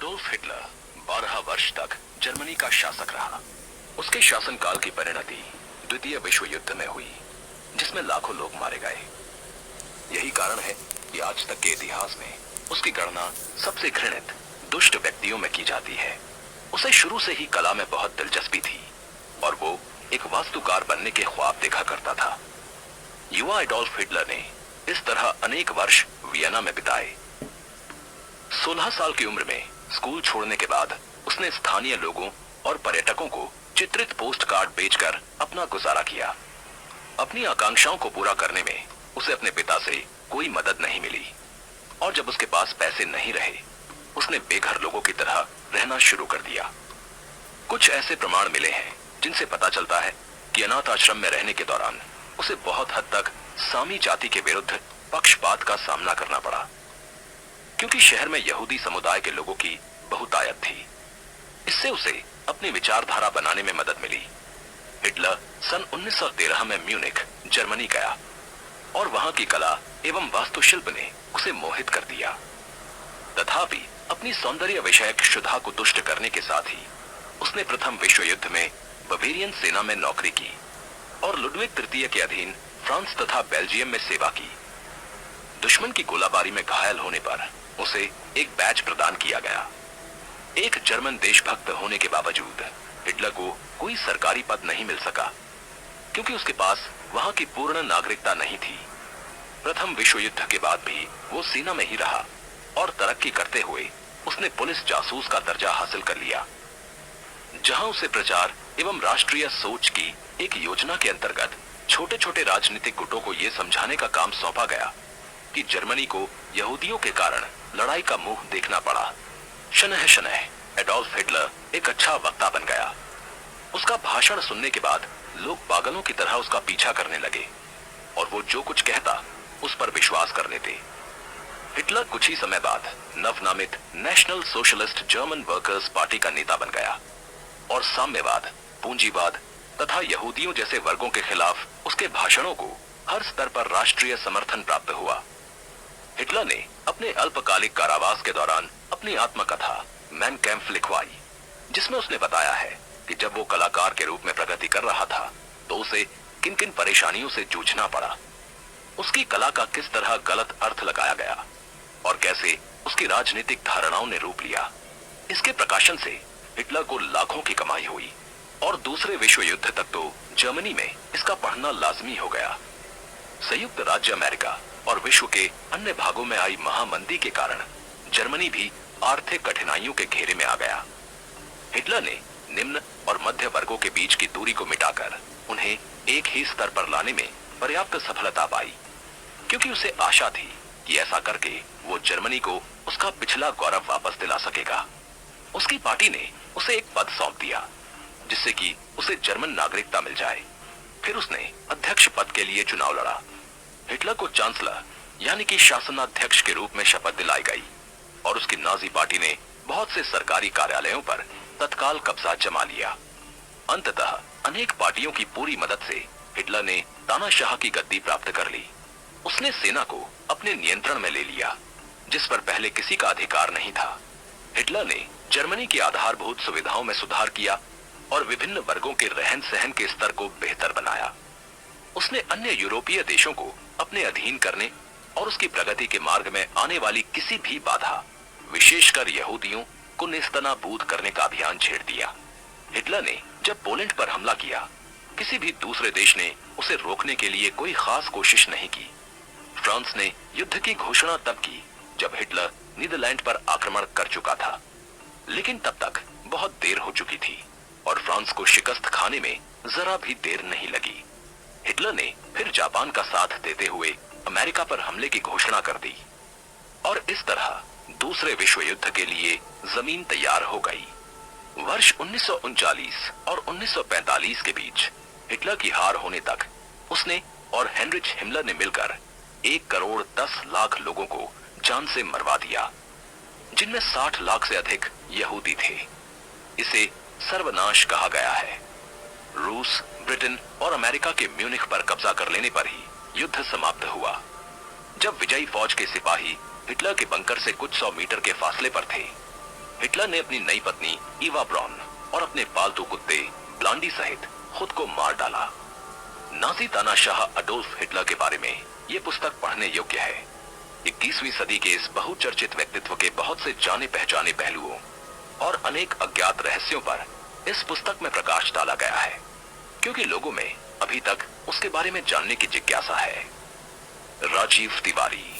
Adolf Hitler 12 वर्ष तक Germany का शासक रहा। उसके शासनकाल की परिणति द्वितीय विश्व युद्ध में हुई, जिसमें लाखों लोग मारे गए। यही कारण है कि आज तक के इतिहास में उसकी गणना सबसे घृणित दुष्ट व्यक्तियों में की जाती है। उसे शुरू से ही कला में बहुत दिलचस्पी थी और वो एक वास्तुकार बनने के ख्वाब देखा करता था। युवा एडोल्फ हिटलर ने इस तरह अनेक वर्ष वियना में बिताए। 16 साल की उम्र में स्कूल छोड़ने के बाद उसने स्थानीय लोगों और पर्यटकों को चित्रित पोस्ट कार्ड बेचकर अपना गुजारा किया। अपनी आकांक्षाओं को पूरा करने में उसे अपने पिता से कोई मदद नहीं मिली और जब उसके पास पैसे नहीं रहे, उसने बेघर लोगों की तरह रहना शुरू कर दिया। कुछ ऐसे प्रमाण मिले हैं जिनसे पता चलता है कि अनाथ आश्रम में रहने के दौरान उसे बहुत हद तक सामी जाति के विरुद्ध पक्षपात का सामना करना पड़ा, क्योंकि शहर में यहूदी समुदाय के लोगों की बहुतायत थी। इससे उसे अपनी विचारधारा बनाने में मदद मिली। हिटलर सन 1913 में म्यूनिख, जर्मनी गया और वहां की कला एवं वास्तुशिल्प ने उसे मोहित कर दिया। तथापि अपनी सौंदर्य विषयक क्षुधा को तुष्ट करने के साथ ही उसने प्रथम विश्व युद्ध में बवेरियन सेना में नौकरी की और लुडविग तृतीय के अधीन फ्रांस तथा बेल्जियम में सेवा की। दुश्मन की गोलाबारी में घायल होने पर उसे एक बैज प्रदान किया गया। एक जर्मन देशभक्त होने के बावजूद हिटलर को कोई सरकारी पद नहीं मिल सका, क्योंकि उसके पास वहां की पूर्ण नागरिकता नहीं थी। प्रथम विश्व युद्ध के बाद भी वो सेना में ही रहा और तरक्की करते हुए उसने पुलिस जासूस का दर्जा हासिल कर लिया, जहां उसे प्रचार एवं राष्ट्रीय सोच की एक योजना के अंतर्गत छोटे छोटे राजनीतिक गुटों को यह समझाने का काम सौंपा गया कि जर्मनी को यहूदियों के कारण लड़ाई का मुंह देखना पड़ा। शनह शनह एडोल्फ हिटलर एक अच्छा वक्ता बन गया। उसका भाषण सुनने के बाद लोग पागलों की तरह उसका पीछा करने लगे और वो जो कुछ कहता उस पर विश्वास कर लेते। हिटलर कुछ ही समय बाद नवनामित National Socialist German Workers Party का नेता बन गया और साम्यवाद, पूंजीवाद तथा यहूदियों जैसे वर्गों के खिलाफ उसके भाषणों को हर स्तर पर राष्ट्रीय समर्थन प्राप्त हुआ। हिटलर ने अपने अल्पकालिक कारावास के दौरान अपनी आत्मकथा मैन कैम्फ लिखवाई, जिसमें उसने बताया है कि जब वो कलाकार के रूप में प्रगति कर रहा था तो उसे किन किन परेशानियों से जूझना पड़ा, उसकी कला का किस तरह गलत अर्थ लगाया गया और कैसे उसकी राजनीतिक धारणाओं ने रूप लिया। इसके प्रकाशन से हिटलर को लाखों की कमाई हुई और दूसरे विश्व युद्ध तक तो जर्मनी में इसका पढ़ना लाजमी हो गया। संयुक्त राज्य अमेरिका और विश्व के अन्य भागों में आई महामंदी के कारण जर्मनी भी आर्थिक कठिनाइयों के घेरे में आ गया। हिटलर ने निम्न और मध्य वर्गों के बीच की दूरी को मिटाकर उन्हें एक ही स्तर पर लाने में पर्याप्त सफलता पाई, क्योंकि उसे आशा थी कि ऐसा करके वो जर्मनी को उसका पिछला गौरव वापस दिला सकेगा। उसकी पार्टी ने उसे एक पद सौंप दिया जिससे कि उसे जर्मन नागरिकता मिल जाए। फिर उसने अध्यक्ष पद के लिए चुनाव लड़ा। हिटलर को चांसलर यानी कि शासनाध्यक्ष के रूप में शपथ दिलाई गई और उसकी नाजी पार्टी ने बहुत से सरकारी कार्यालयों पर तत्काल कब्जा जमा लिया। अंततः अनेक पार्टियों की पूरी मदद से हिटलर ने तानाशाह की गद्दी प्राप्त कर ली। उसने सेना को अपने नियंत्रण में ले लिया, जिस पर पहले किसी का अधिकार नहीं था। हिटलर ने जर्मनी की आधारभूत सुविधाओं में सुधार किया और विभिन्न वर्गों के रहन सहन के स्तर को बेहतर बनाया। उसने अन्य यूरोपीय देशों को अपने अधीन करने और उसकी प्रगति के मार्ग में आने वाली किसी भी बाधा, विशेषकर यहूदियों को नेस्तनाबूद करने का अभियान छेड़ दिया। हिटलर ने जब पोलैंड पर हमला किया, किसी भी दूसरे देश ने उसे रोकने के लिए कोई खास कोशिश नहीं की। फ्रांस ने युद्ध की घोषणा तब की जब हिटलर नीदरलैंड पर आक्रमण कर चुका था, लेकिन तब तक बहुत देर हो चुकी थी और फ्रांस को शिकस्त खाने में जरा भी देर नहीं लगी। हिटलर ने फिर जापान का साथ देते हुए अमेरिका पर हमले की घोषणा कर दी और इस तरह दूसरे विश्व युद्ध के लिए जमीन तैयार हो गई। वर्ष 1939 और 1945 के बीच हिटलर की हार होने तक उसने और हेनरिच हिमलर ने मिलकर 1 करोड़ 10 लाख लोगों को जान से मरवा दिया, जिनमें 60 लाख से अधिक यहूदी थे। इसे सर्वनाश कहा गया है। रूस, ब्रिटेन और अमेरिका के म्यूनिख पर कब्जा कर लेने पर ही युद्ध समाप्त हुआ। जब विजयी फौज के सिपाही हिटलर के बंकर से कुछ 100 मीटर के फासले पर थे, हिटलर ने अपनी नई पत्नी ईवा ब्रॉन और अपने पालतू कुत्ते ब्लांडी सहित खुद को मार डाला। नाजी तानाशाह अडोल्फ हिटलर के बारे में यह पुस्तक पढ़ने योग्य है। 21वीं सदी के इस बहुचर्चित व्यक्तित्व के बहुत से जाने पहचाने पहलुओं और अनेक अज्ञात रहस्यों पर इस पुस्तक में प्रकाश डाला गया है, क्योंकि लोगों में अभी तक उसके बारे में जानने की जिज्ञासा है। राजीव तिवारी।